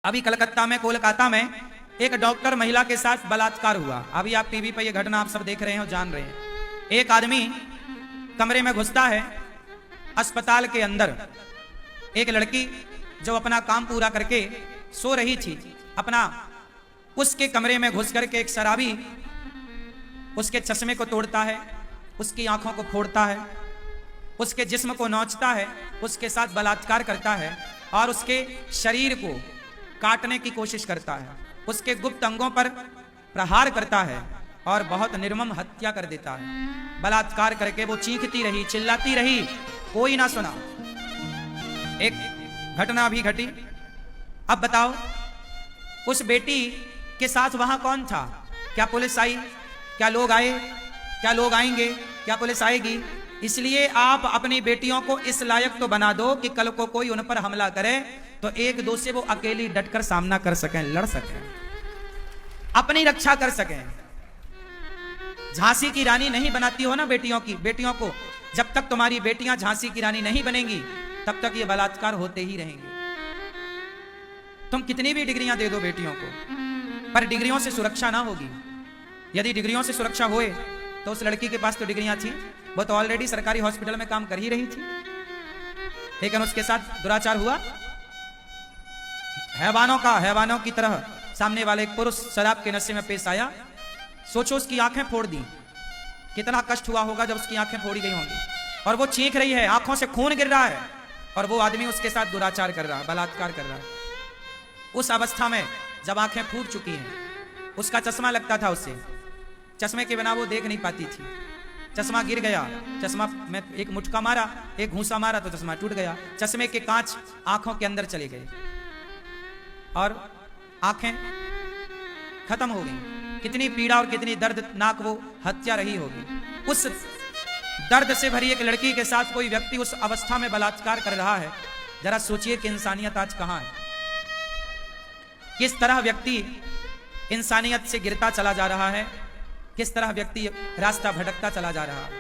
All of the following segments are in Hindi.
अभी कलकत्ता में, कोलकाता में एक डॉक्टर महिला के साथ बलात्कार हुआ। अभी आप टीवी पर यह घटना आप सब देख रहे हैं और जान रहे हैं। एक आदमी कमरे में घुसता है अस्पताल के अंदर। एक लड़की जो अपना काम पूरा करके सो रही थी, अपना उसके कमरे में घुस करके एक शराबी उसके चश्मे को तोड़ता है, उसकी आंखों को फोड़ता है, उसके जिस्म को नोचता है, उसके साथ बलात्कार करता है और उसके शरीर को काटने की कोशिश करता है, उसके गुप्त अंगों पर प्रहार करता है और बहुत निर्मम हत्या कर देता है। बलात्कार करके वो चीखती रही, चिल्लाती रही, कोई ना सुना। एक घटना भी घटी। अब बताओ उस बेटी के साथ वहां कौन था? क्या पुलिस आई? क्या लोग आए? क्या लोग आएंगे? क्या पुलिस आएगी? इसलिए आप अपनी बेटियों को इस लायक तो बना दो कि कल को कोई उन पर हमला करे तो एक दो से वो अकेली डटकर सामना कर सकें, लड़ सकें, अपनी रक्षा कर सकें। झांसी की रानी नहीं बनाती हो ना बेटियों को। जब तक तुम्हारी बेटियां झांसी की रानी नहीं बनेंगी तब तक ये बलात्कार होते ही रहेंगे। तुम कितनी भी डिग्रियां दे दो बेटियों को, पर डिग्रियों से सुरक्षा ना होगी। यदि डिग्रियों से सुरक्षा होए तो उस लड़की के पास तो डिग्रियां थी, वो तो ऑलरेडी सरकारी हॉस्पिटल में काम कर ही रही थी, लेकिन उसके साथ दुराचार हुआ। हैवानों की तरह सामने वाले एक पुरुष शराब के नशे में पेश आया। सोचो उसकी आंखें फोड़ दी, कितना कष्ट हुआ होगा जब उसकी आंखें फोड़ी गई होंगी। और वो चीख रही है, आंखों से खून गिर रहा है और वो आदमी उसके साथ दुराचार कर रहा है, बलात्कार कर रहा है। उस अवस्था में जब आंखें फूट चुकी हैं, उसका चश्मा लगता था, उससे चश्मे के बिना वो देख नहीं पाती थी। चश्मा गिर गया, चश्मा में एक मुटका मारा, एक घूंसा मारा तो चश्मा टूट गया। चश्मे के कांच आंखों के अंदर चले गए और आंखें खत्म हो गई। कितनी पीड़ा और कितनी दर्दनाक वो हत्या रही होगी। उस दर्द से भरी एक लड़की के साथ कोई व्यक्ति उस अवस्था में बलात्कार कर रहा है। जरा सोचिए कि इंसानियत आज कहां है। किस तरह व्यक्ति इंसानियत से गिरता चला जा रहा है, किस तरह व्यक्ति रास्ता भटकता चला जा रहा है।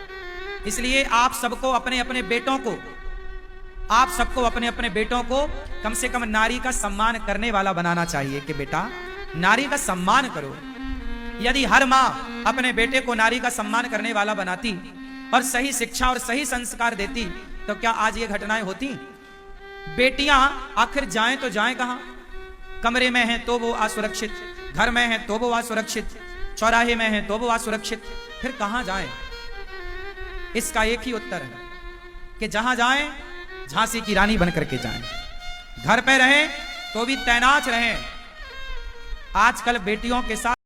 इसलिए आप सबको अपने अपने बेटों को कम से कम नारी का सम्मान करने वाला बनाना चाहिए कि बेटा नारी का सम्मान करो। यदि हर माँ अपने बेटे को नारी का सम्मान करने वाला बनाती और सही शिक्षा और सही संस्कार देती तो क्या आज ये घटनाएं होती? बेटियां आखिर जाएं तो जाएं कहां? कमरे में हैं तो वो असुरक्षित, घर में हैं तो वो असुरक्षित, चौराहे में हैं तो वो असुरक्षित, फिर कहां जाएं? इसका एक ही उत्तर है कि जहां जाएं झांसी की रानी बनकर के जाएं, घर पे रहें तो भी तैनात रहें। आजकल बेटियों के साथ